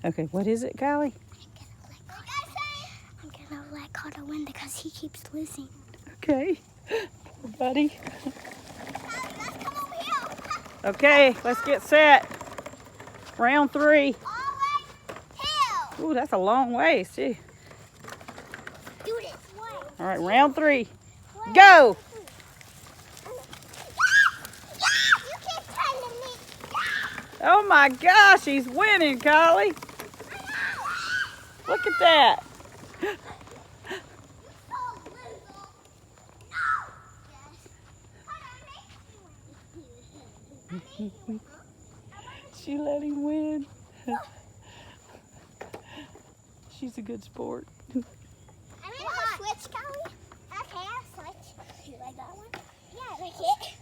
Okay, what is it, Kylie? I'm gonna let Carter win because he keeps losing. Okay, buddy. Okay, let's get set. Round 3. Ooh, that's a long ways too. Do this way. All right, round 3. Go! You keep telling me. Oh my gosh, he's winning, Kylie. Look at that. She let him win. She's a good sport. I'm gonna switch, Callie. Okay, I'll switch. You like that one? Yeah, I like it.